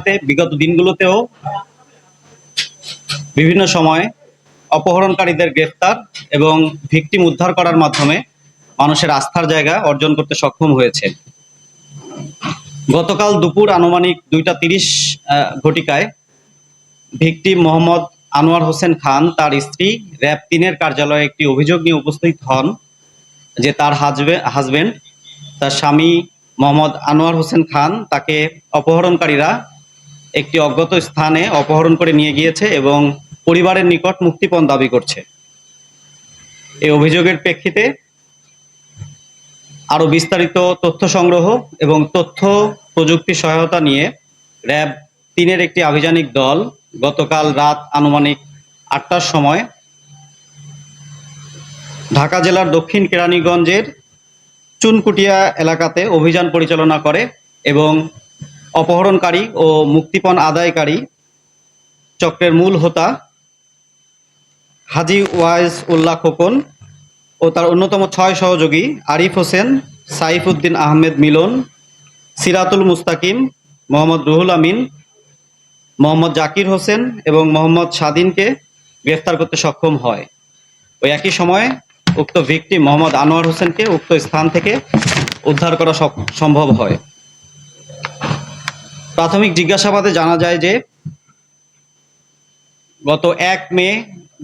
পরবর্তীতে বিগত দিনগুলোতেও বিভিন্ন সময় অপহরণকারীদের গ্রেফতার এবং ভিকটিম উদ্ধার করার মাধ্যমে মানুষের আস্থার জায়গা অর্জন করতে সক্ষম হয়েছে। গতকাল দুপুর আনুমানিক 2:30 ঘটিকায় ভিকটিম মোহাম্মদ আনোয়ার হোসেন খান তার স্ত্রী র‍্যাব ৩-এর কার্যালয়ে একটি অভিযোগ নিয়ে উপস্থিত হন যে তার হাজবেন্ড তার স্বামী মোহাম্মদ আনোয়ার হোসেন খান তাকে অপহরণকারীরা একটি অজ্ঞাত স্থানে অপহরণ করে নিয়ে গিয়েছে এবং পরিবারের নিকট মুক্তিপণ দাবি করছে। এই অভিযোগের প্রেক্ষিতে আরো বিস্তারিত তথ্য সংগ্রহ এবং তথ্য প্রযুক্তি সহায়তা নিয়ে র‍্যাব ৩-এর একটি আভিযানিক দল গতকাল রাত আনুমানিক ৮টার সময় ঢাকা জেলার দক্ষিণ কেরানীগঞ্জের চুনকুটিয়া এলাকাতে অভিযান পরিচালনা করে এবং অপহরণকারী ও মুক্তিপণ আদায়কারী চক্রের মূল হোতা হাজী ওয়াইজ উল্লাহ খোকন ও তার অন্যতম ৬ সহযোগী আরিফ হোসেন, সাইফ উদ্দিন আহমেদ মিলন, সিরাতুল মুস্তাকিম, মোহাম্মদ রুহুল আমিন, মোহাম্মদ জাকির হোসেন এবং মোহাম্মদ স্বাধীনকে গ্রেফতার করতে সক্ষম হয়। ওই একই সময়ে উক্ত ভিকটিম মোহাম্মদ আনোয়ার হোসেনকে উক্ত স্থান থেকে উদ্ধার করা সম্ভব হয়। প্রাথমিক জিজ্ঞাসাবাদে জানা যায় যে গত ১ মে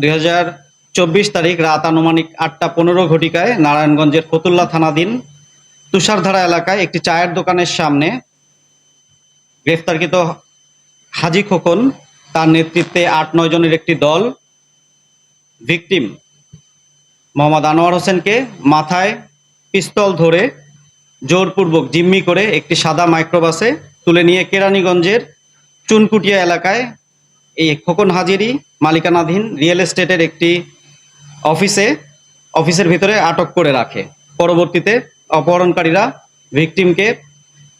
২০২৪ তারিখ রাত আনুমানিক ৮:১৫ ঘটিকায় নারায়ণগঞ্জের ফতুল্লা থানাধীন তুষারধারা এলাকায় একটি চায়ের দোকানের সামনে গ্রেফতারকৃত হাজী খোকন তার নেতৃত্বে ৮-৯ জনের একটি দল ভিকটিম মোহাম্মদ আনোয়ার হোসেনকে মাথায় পিস্তল ধরে জোরপূর্বক জিম্মি করে একটি সাদা মাইক্রোবাসে তুলে নিয়ে কেরানীগঞ্জের চুনকুটিয়া এলাকায় এই খোকন হাজিরই মালিকানাধীন রিয়েল এস্টেটের একটি অফিসের ভিতরে আটক করে রাখে। পরবর্তীতে অপহরণকারীরা ভিকটিমকে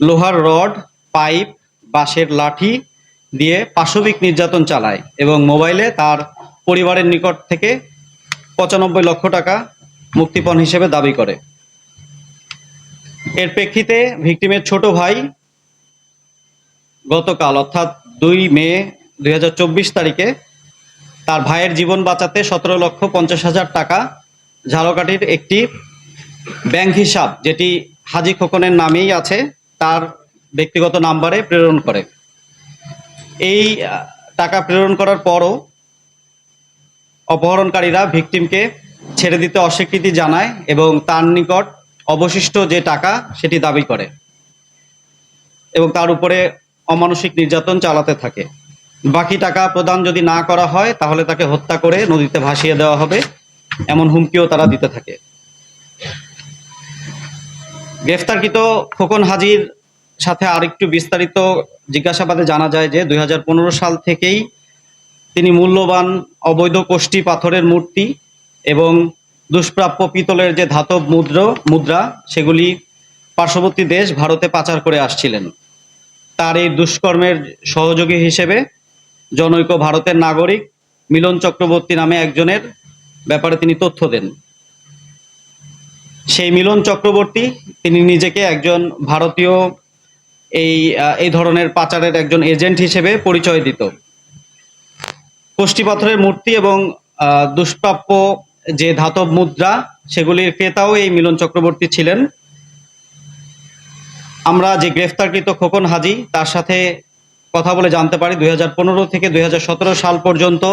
লোহার রড, পাইপ, বাঁশের লাঠি দিয়ে পাশবিক নির্যাতন চালায় এবং মোবাইলে তার পরিবারের নিকট থেকে ৯৫ লক্ষ টাকা মুক্তিপণ হিসেবে দাবি করে। এর প্রেক্ষিতে ভিকটিমের ছোট ভাই গতকাল অর্থাৎ ২ মে ২০২৪ তারিখে তার ভাইয়ের জীবন বাঁচাতে ১৭,৫০,০০০ টাকা ঝালকাঠির একটি ব্যাংক হিসাব, যেটি হাজী খোকনের নামেই আছে, তার ব্যক্তিগত নাম্বারে প্রেরণ করে। এই টাকা প্রেরণ করার পরও অপহরণকারীরা ভিকটিমকে ছেড়ে দিতে অস্বীকৃতি জানায় এবং তার নিকট অবশিষ্ট যে টাকা সেটি দাবি করে এবং তার উপরে অমানসিক নির্যাতন চালাতে থাকে। বাকি টাকা প্রদান যদি না করা হয় তাহলে তাকে হত্যা করে নদীতে ভাসিয়ে দেওয়া হবে, এমন হুমকিও তারা দিতে থাকে। গ্রেফতারকৃত খোকন হাজির সাথে আরেকটু বিস্তারিত জিজ্ঞাসাবাদে জানা যায় যে ২০১৫ সাল থেকেই তিনি মূল্যবান অবৈধ কোষ্ঠী পাথরের মূর্তি এবং দুষ্প্রাপ্য পিতলের যে ধাতব মুদ্রা সেগুলি পার্শ্ববর্তী দেশ ভারতে পাচার করে আসছিলেন। তার এই দুষ্কর্মের সহযোগী হিসেবে জনৈক ভারতের নাগরিক মিলন চক্রবর্তী নামে একজনের ব্যাপারে তিনি তথ্য দেন। সেই মিলন চক্রবর্তী তিনি নিজেকে একজন ভারতীয় এই ধরনের পাচারের একজন এজেন্ট হিসেবে পরিচয় দিত। কোষ্ঠী পাথরের মূর্তি এবং দুষ্প্রাপ্য যে ধাতব মুদ্রা সেগুলির ক্রেতাও এই মিলন চক্রবর্তী ছিলেন। আমরা যে গ্রেফতারকৃত খোকন হাজী তার সাথে কথা বলে জানতে পারি ২০১৫ থেকে ২০১৭ সাল পর্যন্ত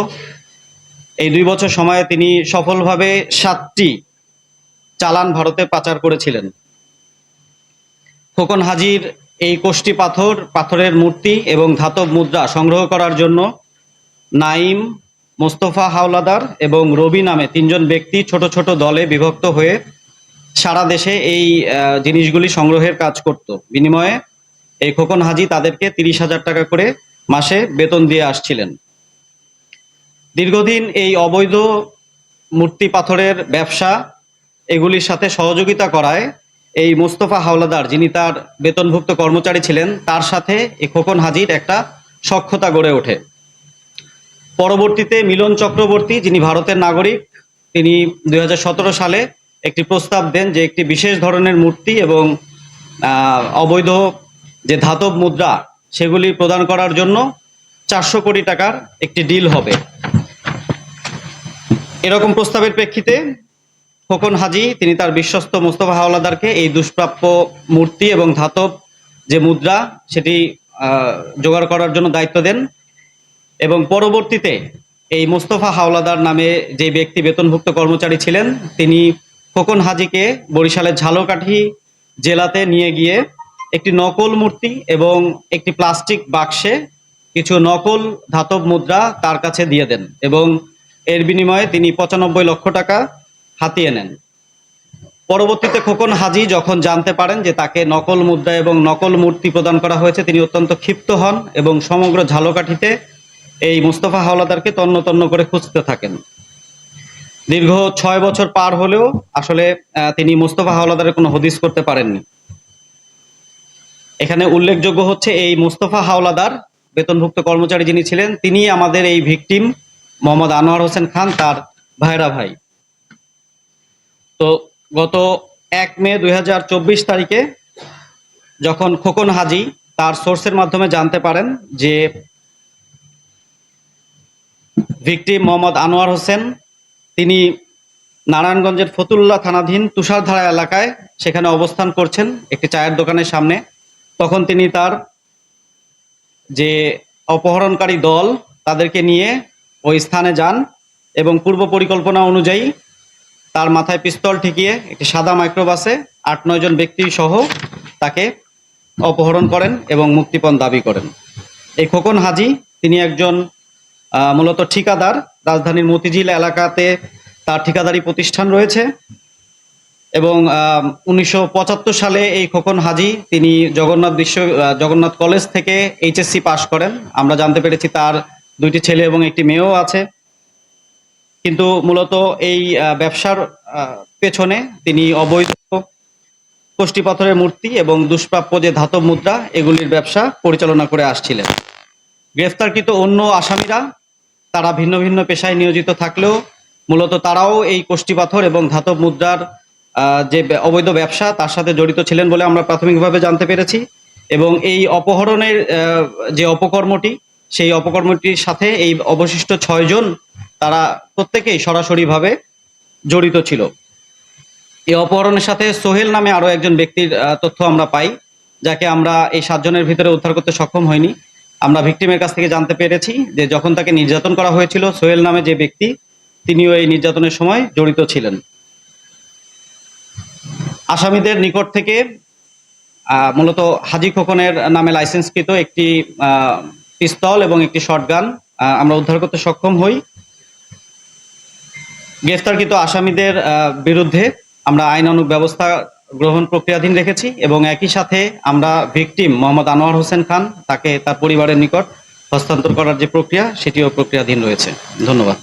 এই ২ বছর সময়ে তিনি সফলভাবে ৭টি চালান ভারতে পাচার করেছিলেন। খোকন হাজির এই কোষ্ঠী পাথরের মূর্তি এবং ধাতব মুদ্রা সংগ্রহ করার জন্য নাইম, মোস্তফা হাওলাদার এবং রবি নামে ৩ জন ব্যক্তি ছোট ছোট দলে বিভক্ত হয়ে সারা দেশে এই জিনিসগুলি সংগ্রহের কাজ করত। বিনিময়ে এই খোকন হাজী তাদেরকে ৩০,০০০ টাকা করে মাসে বেতন দিয়ে আসছিলেন। দীর্ঘদিন এই অবৈধ মূর্তি পাথরের ব্যবসা এগুলির সাথে সহযোগিতা করায় এই মোস্তফা হাওলাদার, যিনি তার বেতনভুক্ত কর্মচারী ছিলেন, তার সাথে এই খোকন হাজীর একটা সখ্যতা গড়ে ওঠে। পরবর্তীতে মিলন চক্রবর্তী, যিনি ভারতের নাগরিক, তিনি ২০১৭ সালে একটি প্রস্তাব দেন যে একটি বিশেষ ধরনের মূর্তি এবং অবৈধ যে ধাতব মুদ্রা সেগুলি প্রদান করার জন্য 400 কোটি টাকার একটি ডিল হবে। এরকম প্রস্তাবের প্রেক্ষিতে খোকন হাজি তিনি তার বিশ্বস্ত মোস্তফা হাওলাদারকে এই দুষ্প্রাপ্য মূর্তি এবং ধাতব যে মুদ্রা সেটি জোগাড় করার জন্য দায়িত্ব দেন এবং পরবর্তীতে এই মোস্তফা হাওলাদার নামে যে ব্যক্তি বেতনভুক্ত কর্মচারী ছিলেন তিনি খোকন হাজিকে বরিশালের ঝালকাঠি জেলাতে নিয়ে গিয়ে একটি নকল মূর্তি এবং একটি প্লাস্টিক বাক্সে কিছু নকল ধাতব মুদ্রা তার কাছে দিয়ে দেন এবং এর বিনিময়ে তিনি 95 লক্ষ টাকা হাতিয়ে নেন। পরবর্তীতে খোকন হাজি যখন জানতে পারেন যে তাকে নকল মুদ্রা এবং নকল মূর্তি প্রদান করা হয়েছে তিনি অত্যন্ত ক্ষিপ্ত হন এবং সমগ্র ঝালকাঠিতে এই মোস্তফা হাওলাদারকে তন্ন তন্ন করে খুঁজতে থাকেন। দীর্ঘ 6 বছর পার হলেও আসলে তিনি মোস্তফা হাওলাদারের কোনো হদিস করতে পারেননি। এখানে উল্লেখযোগ্য হচ্ছে এই মোস্তফা হাওলাদার বেতনভুক্ত কর্মচারী যিনি ছিলেন তিনি আমাদের এই ভিকটিম মোহাম্মদ আনোয়ার হোসেন খান তার ভাইরা ভাই। তো গত 1 মে 2024 তারিখে যখন খোকন হাজি তার সোর্সের মাধ্যমে জানতে পারেন যে ভিকটিম মোহাম্মদ আনোয়ার হোসেন তিনি নারায়ণগঞ্জের ফতুল্লাহ থানাধীন তুষারধারা এলাকায় সেখানে অবস্থান করছেন একটি চায়ের দোকানের সামনে, তখন তিনি তার যে অপহরণকারী দল তাদেরকে নিয়ে ওই স্থানে যান এবং পূর্ব পরিকল্পনা অনুযায়ী তার মাথায় পিস্তল ঠেকিয়ে একটি সাদা মাইক্রোবাসে 8-9 জন ব্যক্তি সহ তাকে অপহরণ করেন এবং মুক্তিপণ দাবি করেন। এই খোকন হাজি তিনি একজন মূলত ঠিকাদার, রাজধানীর মতিঝিল এলাকাতে তার ঠিকাদারি প্রতিষ্ঠান রয়েছে এবং 1975 সালে এই খোকন হাজি তিনি জগন্নাথ কলেজ থেকে এইচএসসি পাশ করেন। আমরা জানতে পেরেছি তার 2টি ছেলে এবং একটি মেয়েও আছে, কিন্তু মূলত এই ব্যবসার পেছনে তিনি অবৈধ কোষ্ঠী পাথরের মূর্তি এবং দুষ্প্রাপ্য যে ধাতব মুদ্রা এগুলির ব্যবসা পরিচালনা করে আসছিলেন। গ্রেফতারকৃত অন্য আসামিরা তারা ভিন্ন ভিন্ন পেশায় নিয়োজিত থাকলেও মূলত তারাও এই কোষ্ঠী পাথর এবং ধাতব মুদ্রার যে অবৈধ ব্যবসা তার সাথে জড়িত ছিলেন বলে আমরা প্রাথমিকভাবে জানতে পেরেছি এবং এই অপহরণের যে অপকর্মটি সেই অপকর্মটির সাথে এই অবশিষ্ট 6 জন তারা প্রত্যেকেই সরাসরিভাবে জড়িত ছিল। এই অপহরণের সাথে সোহেল নামে আরো একজন ব্যক্তির তথ্য আমরা পাই, যাকে আমরা এই 7 জনের ভিতরে উদ্ধার করতে সক্ষম হইনি। আমরা ভিকটিমের কাছ থেকে জানতে পেরেছি যে যখন তাকে নির্যাতন করা হয়েছিল সোহেল নামে যে ব্যক্তি তিনিও এই নির্যাতনের সময় জড়িত ছিলেন। আসামিদের নিকট থেকে মূলত হাজি খোকনের নামে লাইসেন্সকৃত একটি পিস্তল এবং একটি শটগান আমরা উদ্ধার করতে সক্ষম হই। গ্রেফতারকৃত আসামিদের বিরুদ্ধে আমরা আইনানুগ ব্যবস্থা গ্রহণ প্রক্রিয়াধীন রেখেছি এবং একই সাথে আমরা ভিকটিম মোহাম্মদ আনোয়ার হোসেন খান তাকে তার পরিবারের নিকট হস্তান্তর করার যে প্রক্রিয়া সেটিও প্রক্রিয়াধীন রয়েছে। ধন্যবাদ।